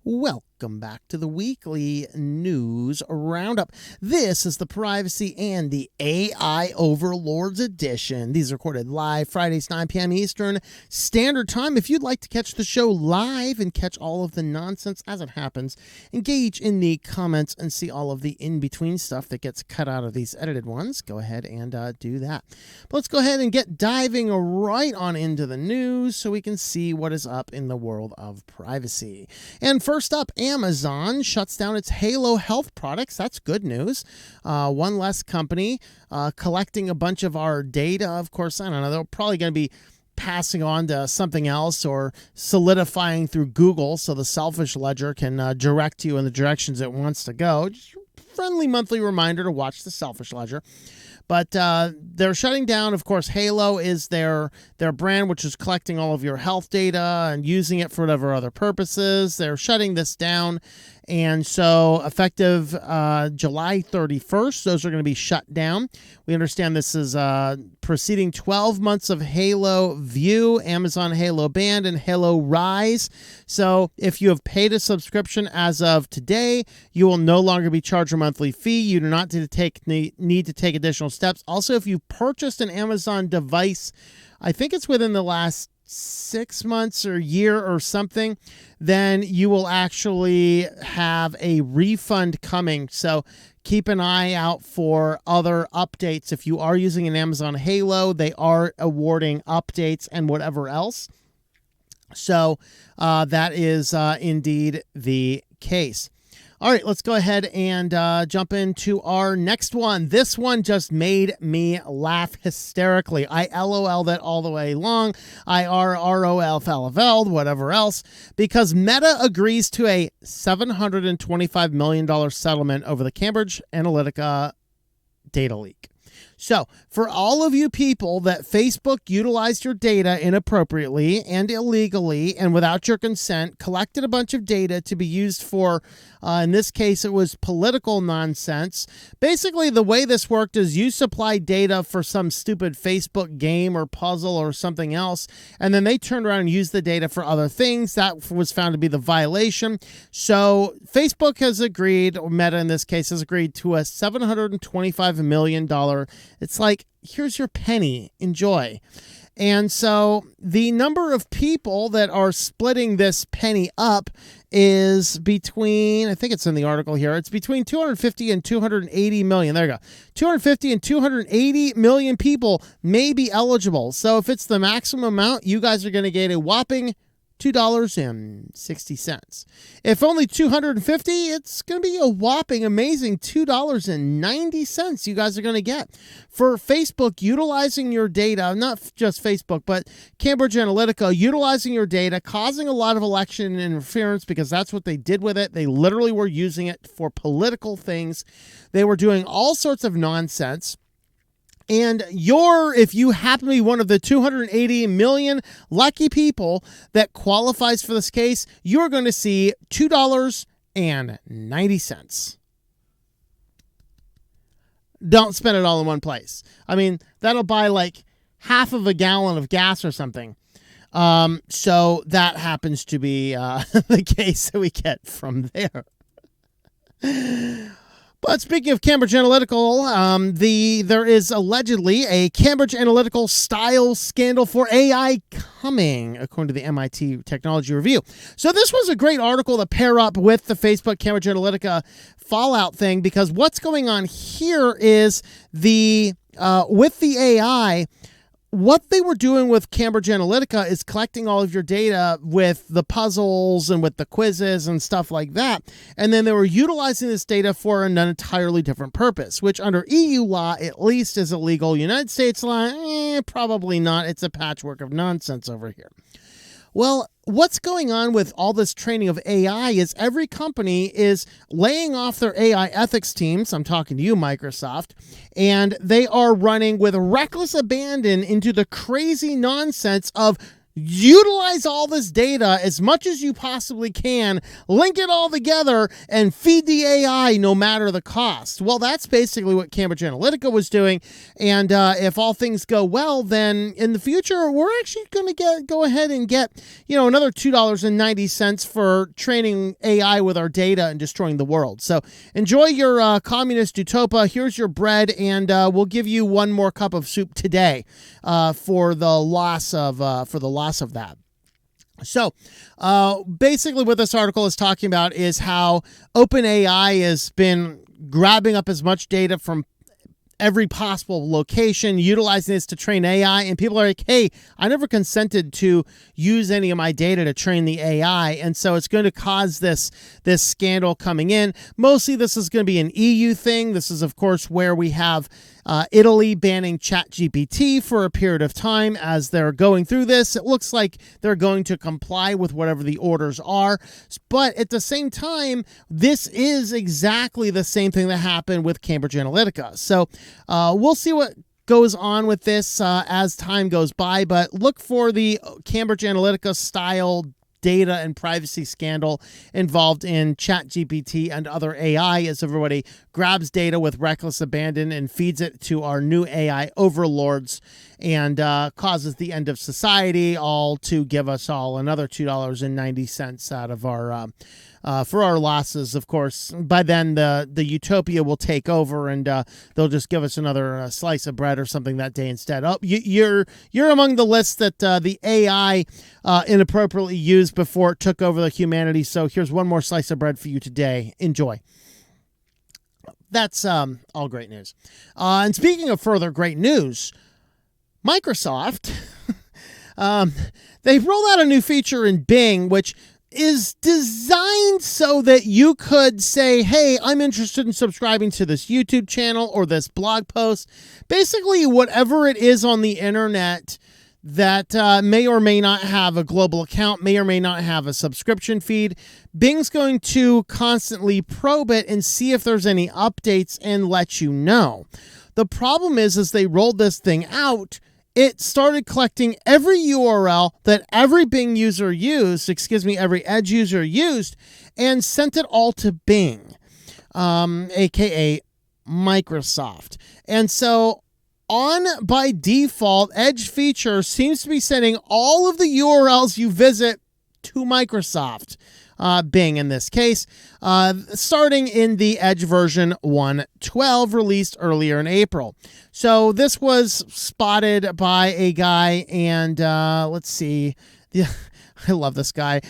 Welcome back to the weekly news roundup. This is the Privacy and the AI Overlords edition. These are recorded live Fridays, 9 p.m. Eastern Standard Time. If you'd like to catch the show live and catch all of the nonsense as it happens, engage in the comments and see all of the in-between stuff that gets cut out of these edited ones, go ahead and do that. But let's go ahead and get diving right on into the news so we can see what is up in the world of privacy. And first up, Amazon shuts down its Halo Health products. That's good news. One less company collecting a bunch of our data. Of course, I don't know, they're probably going to be passing on to something else or solidifying through Google so the selfish ledger can direct you in the directions it wants to go. Just a friendly monthly reminder to watch the selfish ledger. But they're shutting down, of course. Halo is their brand, which is collecting all of your health data and using it for whatever other purposes. They're shutting this down. And so effective July 31st, those are going to be shut down. We understand this is preceding 12 months of Halo View, Amazon Halo Band, and Halo Rise. So if you have paid a subscription as of today, you will no longer be charged a monthly fee. You do not need to take additional steps. Also, if you purchased an Amazon device, I think it's within the last 6 months or year or something, then you will actually have a refund coming. So keep an eye out for other updates. If you are using an Amazon Halo, they are awarding updates and whatever else. So that is indeed the case. All right, let's go ahead and jump into our next one. This one just made me laugh hysterically. I LOL'd it all the way long. I ROL'd whatever else, because Meta agrees to a $725 million settlement over the Cambridge Analytica data leak. So, for all of you people that Facebook utilized your data inappropriately and illegally and without your consent, collected a bunch of data to be used for, in this case, it was political nonsense. Basically, the way this worked is you supply data for some stupid Facebook game or puzzle or something else, and then they turned around and used the data for other things. That was found to be the violation. So, Facebook has agreed, or Meta in this case has agreed to a $725 million. It's like, here's your penny, enjoy. And so the number of people that are splitting this penny up is between, I think it's in the article here, it's between 250 and 280 million. There you go. 250 and 280 million people may be eligible. So if it's the maximum amount, you guys are going to get a whopping $2.60. If only 250, it's going to be a whopping amazing $2.90 you guys are going to get for Facebook utilizing your data, not just Facebook, but Cambridge Analytica utilizing your data, causing a lot of election interference because that's what they did with it. They literally were using it for political things. They were doing all sorts of nonsense. And if you happen to be one of the 280 million lucky people that qualifies for this case, you're going to see $2.90. Don't spend it all in one place. I mean, that'll buy like half of a gallon of gas or something. So that happens to be the case that we get from there. But speaking of Cambridge Analytical, there is allegedly a Cambridge Analytical style scandal for AI coming, according to the MIT Technology Review. So this was a great article to pair up with the Facebook Cambridge Analytica fallout thing, because what's going on here is with the AI, what they were doing with Cambridge Analytica is collecting all of your data with the puzzles and with the quizzes and stuff like that. And then they were utilizing this data for an entirely different purpose, which under EU law, at least, is illegal. United States law, probably not. It's a patchwork of nonsense over here. Well, what's going on with all this training of AI is every company is laying off their AI ethics teams. I'm talking to you, Microsoft, and they are running with reckless abandon into the crazy nonsense of utilize all this data as much as you possibly can, link it all together, and feed the AI no matter the cost. Well, that's basically what Cambridge Analytica was doing. And if all things go well, then in the future, we're actually going to go ahead and get, another $2.90 for training AI with our data and destroying the world. So enjoy your communist utopia. Here's your bread, and we'll give you one more cup of soup today for the loss of that. So basically what this article is talking about is how OpenAI has been grabbing up as much data from every possible location, utilizing this to train AI, and people are like, hey, I never consented to use any of my data to train the AI, and so it's going to cause this scandal coming in. Mostly this is going to be an EU thing. This is, of course, where we have Italy banning ChatGPT for a period of time as they're going through this. It looks like they're going to comply with whatever the orders are. But at the same time, this is exactly the same thing that happened with Cambridge Analytica. So we'll see what goes on with this as time goes by. But look for the Cambridge Analytica style data and privacy scandal involved in ChatGPT and other AI as everybody grabs data with reckless abandon and feeds it to our new AI overlords and causes the end of society, all to give us all another $2.90 out of our for our losses. Of course, by then the utopia will take over and they'll just give us another slice of bread or something that day instead. Oh, you're among the list that the AI inappropriately used before it took over the humanity. So here's one more slice of bread for you today. Enjoy. That's all great news. And speaking of further great news, Microsoft, they've rolled out a new feature in Bing, which is designed so that you could say, hey, I'm interested in subscribing to this YouTube channel or this blog post. Basically, whatever it is on the internet that may or may not have a global account, may or may not have a subscription feed, Bing's going to constantly probe it and see if there's any updates and let you know. The problem is they rolled this thing out, it started collecting every URL that every Bing user used, every Edge user used, and sent it all to Bing, aka Microsoft. And so by default, Edge feature seems to be sending all of the URLs you visit to Microsoft. Bing in this case, starting in the Edge version 1.12 released earlier in April. So this was spotted by a guy, and let's see. I love this guy.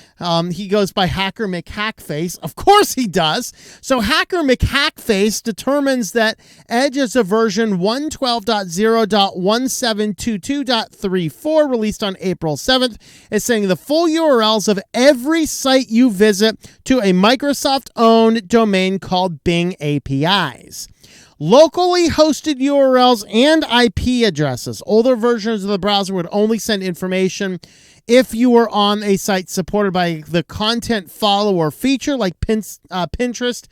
He goes by Hacker McHackface. Of course he does. So Hacker McHackface determines that Edge is a version 112.0.1722.34 released on April 7th. It's saying the full URLs of every site you visit to a Microsoft-owned domain called Bing APIs. Locally hosted URLs and IP addresses. Older versions of the browser would only send information if you were on a site supported by the content follower feature like Pinterest,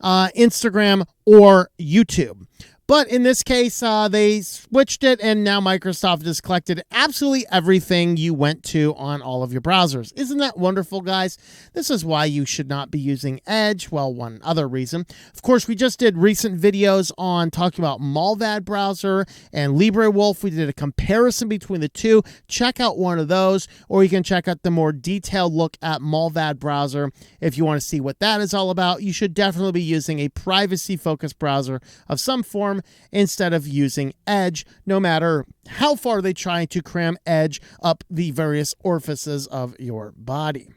Instagram, or YouTube. But in this case, they switched it, and now Microsoft has collected absolutely everything you went to on all of your browsers. Isn't that wonderful, guys? This is why you should not be using Edge. Well, one other reason. Of course, we just did recent videos on talking about Malvad browser and LibreWolf. We did a comparison between the two. Check out one of those, or you can check out the more detailed look at Malvad browser if you want to see what that is all about. You should definitely be using a privacy-focused browser of some form instead of using Edge, no matter how far they try to cram Edge up the various orifices of your body.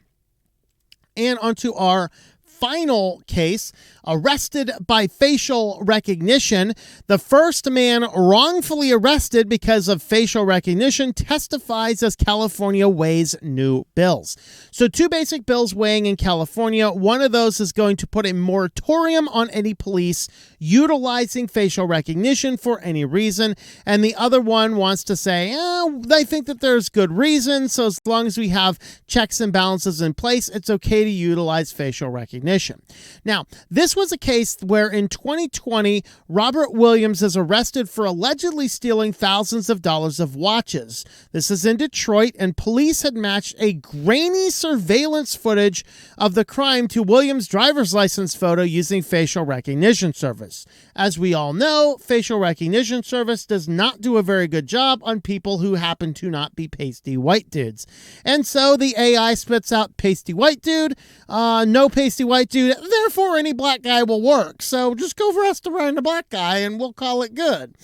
And onto our final case, arrested by facial recognition. The first man wrongfully arrested because of facial recognition testifies as California weighs new bills. So 2 basic bills weighing in California. One of those is going to put a moratorium on any police utilizing facial recognition for any reason. And the other one wants to say, I think that there's good reason. So as long as we have checks and balances in place, it's okay to utilize facial recognition. recognition. Now, this was a case where in 2020, Robert Williams is arrested for allegedly stealing thousands of dollars of watches. This is in Detroit, and police had matched a grainy surveillance footage of the crime to Williams' driver's license photo using facial recognition service. As we all know, facial recognition service does not do a very good job on people who happen to not be pasty white dudes. And so the AI spits out pasty white dude, no pasty white dude, therefore any black guy will work. So just go for us to find a black guy and we'll call it good.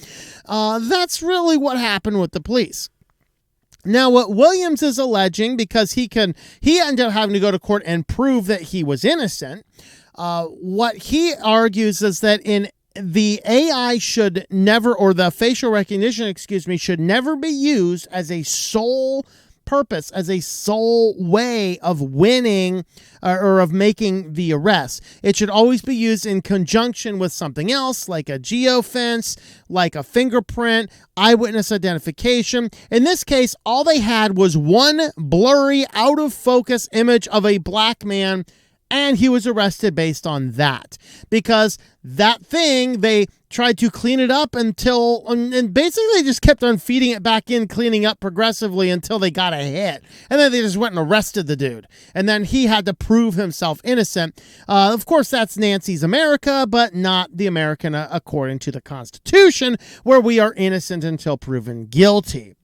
That's really what happened with the police. Now, what Williams is alleging, because he ended up having to go to court and prove that he was innocent, what he argues is that the AI should never, or the facial recognition, should never be used as a sole purpose, as a sole way of winning or of making the arrest. It should always be used in conjunction with something else, like a geofence, like a fingerprint, eyewitness identification. In this case, all they had was one blurry, out of focus image of a black man, and he was arrested based on that. Because that thing, they tried to clean it up and basically they just kept on feeding it back in, cleaning up progressively until they got a hit. And then they just went and arrested the dude. And then he had to prove himself innocent. Of course, that's Nancy's America, but not the American according to the Constitution, where we are innocent until proven guilty.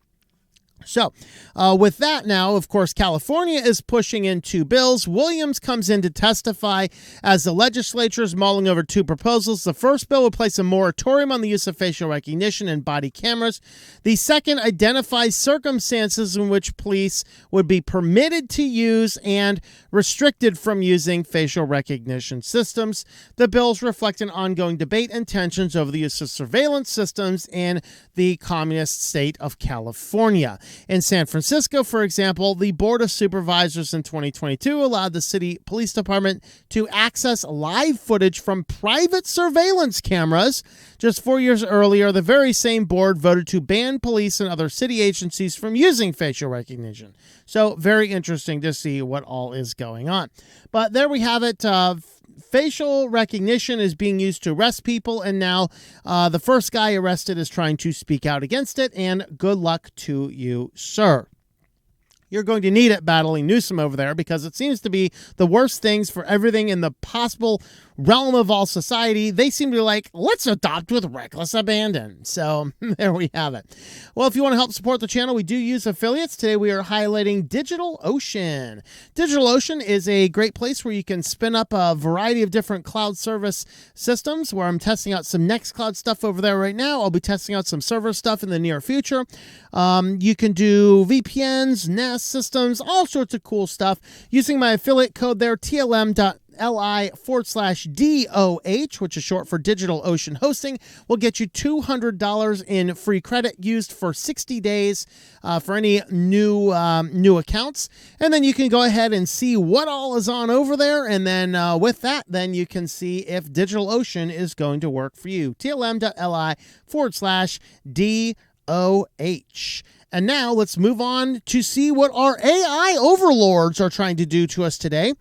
So with that now, of course, California is pushing in two bills. Williams comes in to testify as the legislature is mulling over two proposals. The first bill would place a moratorium on the use of facial recognition and body cameras. The second identifies circumstances in which police would be permitted to use and restricted from using facial recognition systems. The bills reflect an ongoing debate and tensions over the use of surveillance systems in the communist state of California. In San Francisco, for example, the Board of Supervisors in 2022 allowed the city police department to access live footage from private surveillance cameras. Just 4 years earlier, the very same board voted to ban police and other city agencies from using facial recognition. So very interesting to see what all is going on. But there we have it. Facial recognition is being used to arrest people, and now the first guy arrested is trying to speak out against it, and good luck to you, sir. You're going to need it battling Newsom over there, because it seems to be the worst things for everything in the possible realm of all society. They seem to be like, let's adopt with reckless abandon. So there we have it. Well, if you want to help support the channel, we do use affiliates. Today we are highlighting DigitalOcean. DigitalOcean is a great place where you can spin up a variety of different cloud service systems, where I'm testing out some Nextcloud stuff over there right now. I'll be testing out some server stuff in the near future. You can do VPNs, NAS systems, all sorts of cool stuff using my affiliate code there, TLM.li/DOH, which is short for DigitalOcean Hosting, will get you $200 in free credit used for 60 days for any new accounts. And then you can go ahead and see what all is on over there. And then with that, then you can see if DigitalOcean is going to work for you. TLM.li/DOH. And now let's move on to see what our AI overlords are trying to do to us today.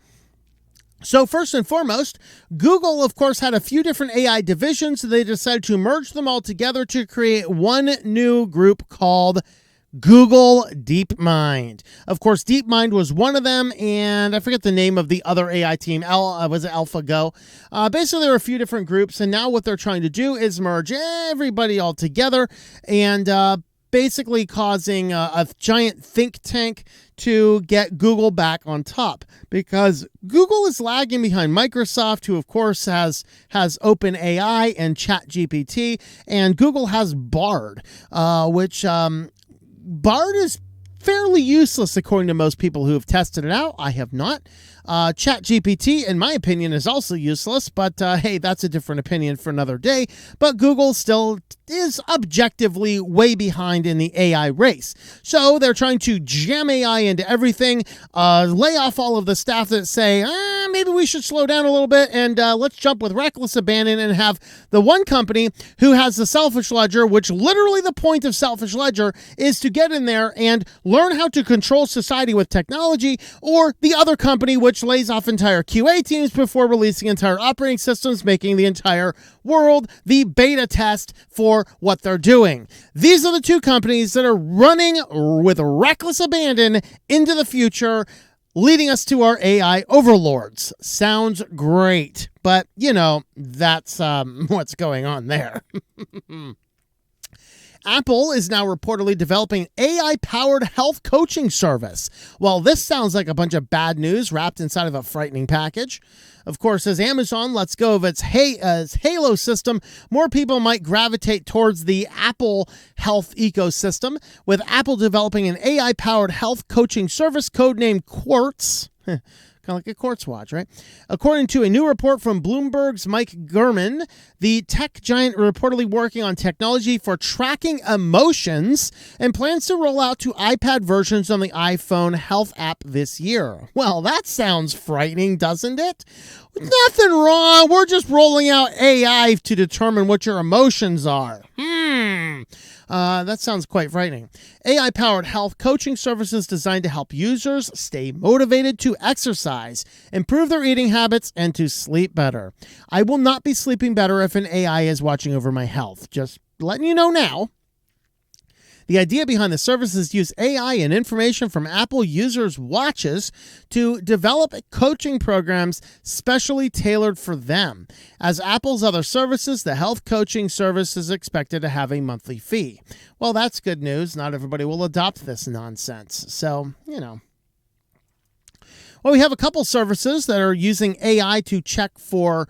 So first and foremost, Google, of course, had a few different AI divisions. So they decided to merge them all together to create one new group called Google Deepmind. Of course, Deepmind was one of them, and I forget the name of the other AI team. Was it AlphaGo? Basically, there were a few different groups, and now what they're trying to do is merge everybody all together and basically causing a giant think tank to get Google back on top, because Google is lagging behind Microsoft, who of course has OpenAI and ChatGPT, and Google has Bard, which Bard is fairly useless according to most people who have tested it out. I have not. ChatGPT, in my opinion, is also useless, but hey, that's a different opinion for another day. But Google still is objectively way behind in the AI race. So they're trying to jam AI into everything, lay off all of the staff that say, maybe we should slow down a little bit and let's jump with reckless abandon and have the one company who has the selfish ledger, which literally the point of selfish ledger is to get in there and learn how to control society with technology, or the other company which lays off entire QA teams before releasing entire operating systems, making the entire world the beta test for what they're doing. These are the two companies that are running with reckless abandon into the future, leading us to our AI overlords. Sounds great, but that's what's going on there. Apple is now reportedly developing an AI-powered health coaching service. Well, this sounds like a bunch of bad news wrapped inside of a frightening package. Of course, as Amazon lets go of its Halo system, more people might gravitate towards the Apple health ecosystem, with Apple developing an AI-powered health coaching service codenamed Quartz. Kind of like a quartz watch, right? According to a new report from Bloomberg's Mike Gurman, the tech giant reportedly working on technology for tracking emotions and plans to roll out to iPad versions on the iPhone health app this year. Well, that sounds frightening, doesn't it? Nothing wrong. We're just rolling out AI to determine what your emotions are. That sounds quite frightening. AI-powered health coaching services designed to help users stay motivated to exercise, improve their eating habits, and to sleep better. I will not be sleeping better if an AI is watching over my health. Just letting you know now. The idea behind the service is to use AI and information from Apple users' watches to develop coaching programs specially tailored for them. As Apple's other services, the health coaching service is expected to have a monthly fee. Well, that's good news. Not everybody will adopt this nonsense. So, Well, we have a couple services that are using AI to check for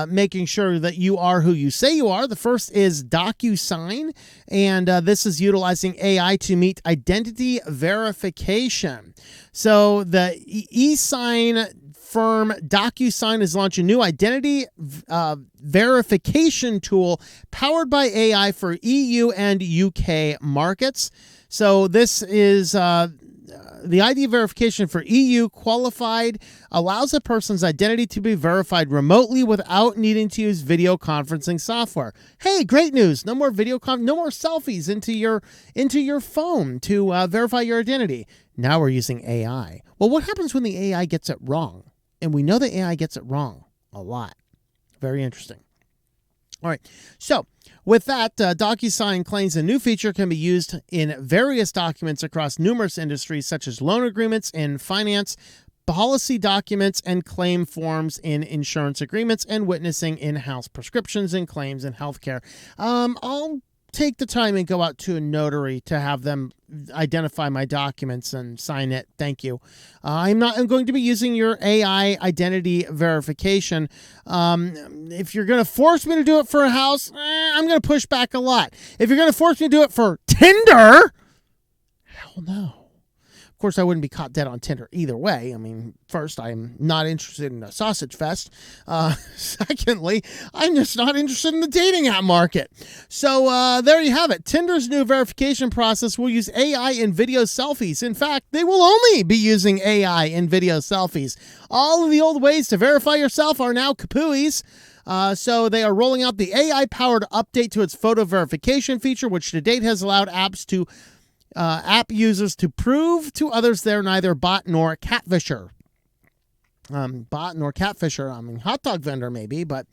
making sure that you are who you say you are. The first is Docusign, and this is utilizing AI to meet identity verification. So the e-sign firm Docusign is launching a new identity verification tool powered by AI for EU and UK markets. So this is the ID verification for EU qualified allows a person's identity to be verified remotely without needing to use video conferencing software. Hey, great news. No more no more selfies into your phone to verify your identity. Now we're using AI. Well, what happens when the AI gets it wrong? And we know the AI gets it wrong a lot. Very interesting. All right. So with that, Docusign claims a new feature can be used in various documents across numerous industries, such as loan agreements in finance, policy documents, and claim forms in insurance agreements, and witnessing in-house prescriptions and claims in healthcare. I'll take the time and go out to a notary to have them identify my documents and sign it. Thank you. I'm going to be using your AI identity verification. If you're going to force me to do it for a house, I'm going to push back a lot. If you're going to force me to do it for Tinder, hell no. Of course, I wouldn't be caught dead on Tinder either way. I mean, first, I'm not interested in a sausage fest. Secondly, I'm just not interested in the dating app market. So there you have it. Tinder's new verification process will use AI in video selfies. In fact, they will only be using AI in video selfies. All of the old ways to verify yourself are now kapooies. So they are rolling out the AI-powered update to its photo verification feature, which to date has allowed app users to prove to others they're neither bot nor catfisher. I mean, hot dog vendor maybe, but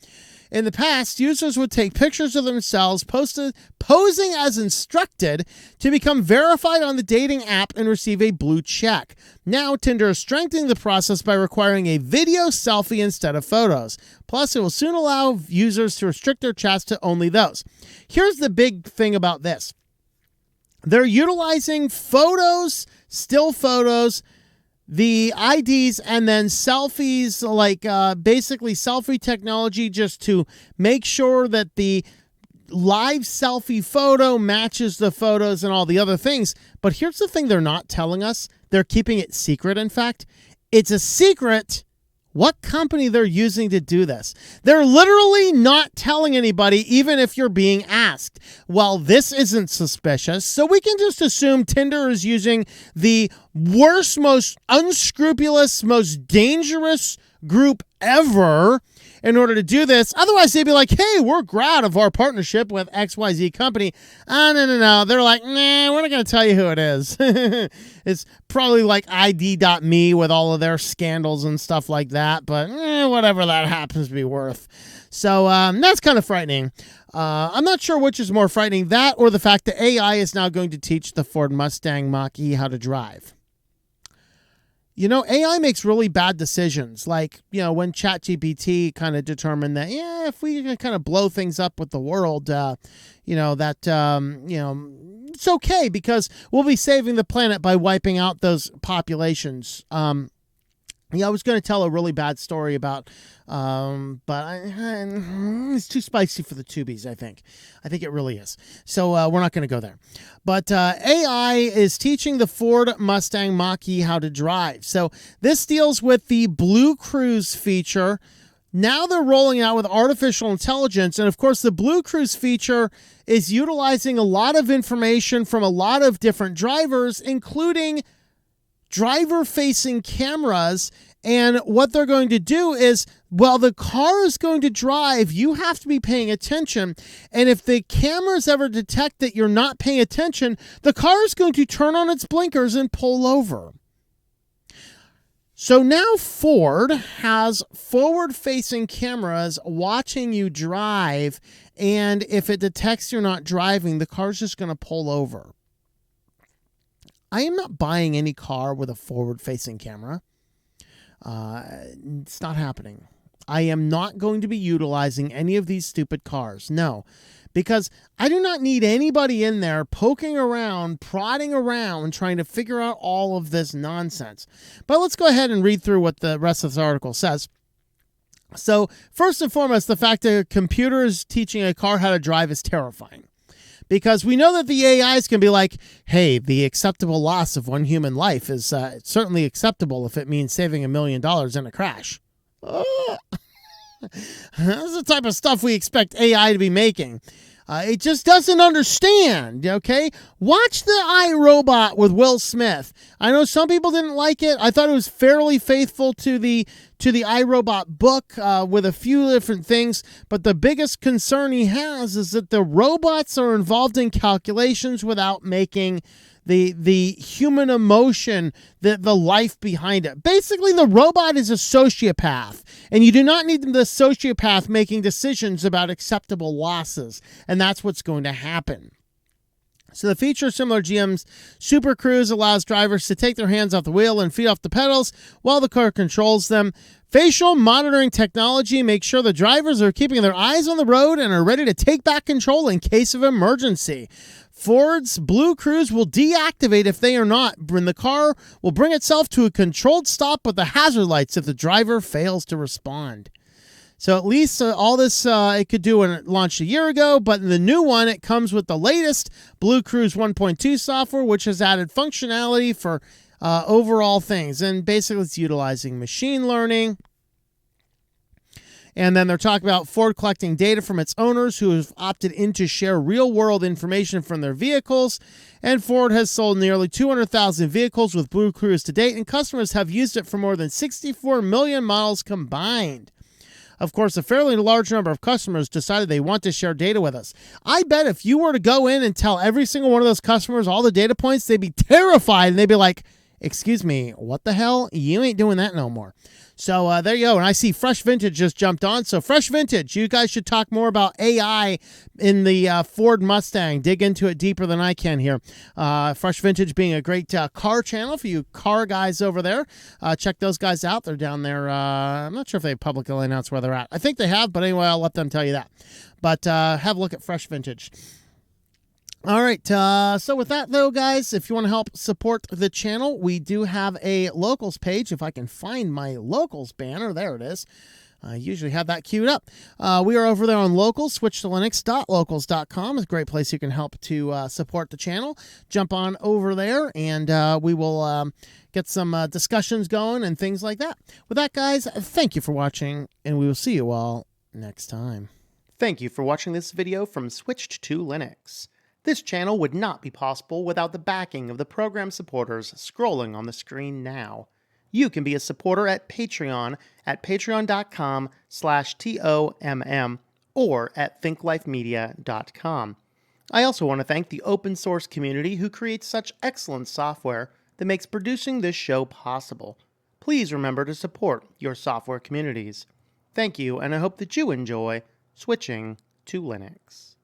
in the past, users would take pictures of themselves posing as instructed to become verified on the dating app and receive a blue check. Now, Tinder is strengthening the process by requiring a video selfie instead of photos. Plus, it will soon allow users to restrict their chats to only those. Here's the big thing about this. They're utilizing photos, still photos, the IDs, and then selfies, like basically selfie technology, just to make sure that the live selfie photo matches the photos and all the other things. But here's the thing they're not telling us. They're keeping it secret, in fact. It's a secret what company they're using to do this. They're literally not telling anybody, even if you're being asked. Well, this isn't suspicious, so we can just assume Tinder is using the worst, most unscrupulous, most dangerous group ever in order to do this. Otherwise, they'd be like, hey, we're glad of our partnership with XYZ company. No. They're like, nah, we're not going to tell you who it is. It's probably like ID.me with all of their scandals and stuff like that, but whatever that happens to be worth. So that's kind of frightening. I'm not sure which is more frightening, that or the fact that AI is now going to teach the Ford Mustang Mach-E how to drive. You know, AI makes really bad decisions. Like, you know, when ChatGPT kind of determined that, if we kind of blow things up with the world, it's okay because we'll be saving the planet by wiping out those populations. I was going to tell a really bad story about, but it's too spicy for the tubies, I think. I think it really is. So we're not going to go there. But AI is teaching the Ford Mustang Mach-E how to drive. So this deals with the Blue Cruise feature. Now they're rolling out with artificial intelligence. And of course, the Blue Cruise feature is utilizing a lot of information from a lot of different drivers, including driver-facing cameras. And what they're going to do is, while the car is going to drive, you have to be paying attention. And if the cameras ever detect that you're not paying attention, the car is going to turn on its blinkers and pull over. So now Ford has forward-facing cameras watching you drive, and if it detects you're not driving, the car's just going to pull over. I am not buying any car with a forward-facing camera. It's not happening. I am not going to be utilizing any of these stupid cars. No, because I do not need anybody in there poking around, prodding around, trying to figure out all of this nonsense. But let's go ahead and read through what the rest of this article says. So first and foremost, the fact that a computer is teaching a car how to drive is terrifying. Because we know that the AIs can be like, hey, the acceptable loss of one human life is certainly acceptable if it means saving $1 million in a crash. That's the type of stuff we expect AI to be making. It just doesn't understand, okay? Watch the iRobot with Will Smith. I know some people didn't like it. I thought it was fairly faithful to the iRobot book with a few different things, but the biggest concern he has is that the robots are involved in calculations without making the human emotion, the life behind it. Basically, the robot is a sociopath, and you do not need the sociopath making decisions about acceptable losses, and that's what's going to happen. So the feature, similar to GM's Super Cruise, allows drivers to take their hands off the wheel and feet off the pedals while the car controls them. Facial monitoring technology makes sure the drivers are keeping their eyes on the road and are ready to take back control in case of emergency. Ford's Blue Cruise will deactivate if they are not, and the car will bring itself to a controlled stop with the hazard lights if the driver fails to respond. So at least all this it could do when it launched a year ago, but in the new one, it comes with the latest Blue Cruise 1.2 software, which has added functionality for overall things. And basically, it's utilizing machine learning. And then they're talking about Ford collecting data from its owners who have opted in to share real-world information from their vehicles. And Ford has sold nearly 200,000 vehicles with Blue Cruise to date, and customers have used it for more than 64 million miles combined. Of course, a fairly large number of customers decided they want to share data with us. I bet if you were to go in and tell every single one of those customers all the data points, they'd be terrified, and they'd be like, excuse me, what the hell? You ain't doing that no more. So there you go. And I see Fresh Vintage just jumped on. So Fresh Vintage, you guys should talk more about AI in the Ford Mustang. Dig into it deeper than I can here. Fresh Vintage being a great car channel for you car guys over there. Check those guys out. They're down there. I'm not sure if they publicly announced where they're at. I think they have, but anyway, I'll let them tell you that. But have a look at Fresh Vintage. All right, so with that, though, guys, if you want to help support the channel, we do have a locals page. If I can find my locals banner, there it is. I usually have that queued up. We are over there on locals, switchedtolinux.locals.com. It's a great place you can help to support the channel. Jump on over there, and we will get some discussions going and things like that. With that, guys, thank you for watching, and we will see you all next time. Thank you for watching this video from Switched to Linux. This channel would not be possible without the backing of the program supporters scrolling on the screen now. You can be a supporter at Patreon at patreon.com/TOMM or at thinklifemedia.com. I also want to thank the open source community who creates such excellent software that makes producing this show possible. Please remember to support your software communities. Thank you, and I hope that you enjoy switching to Linux.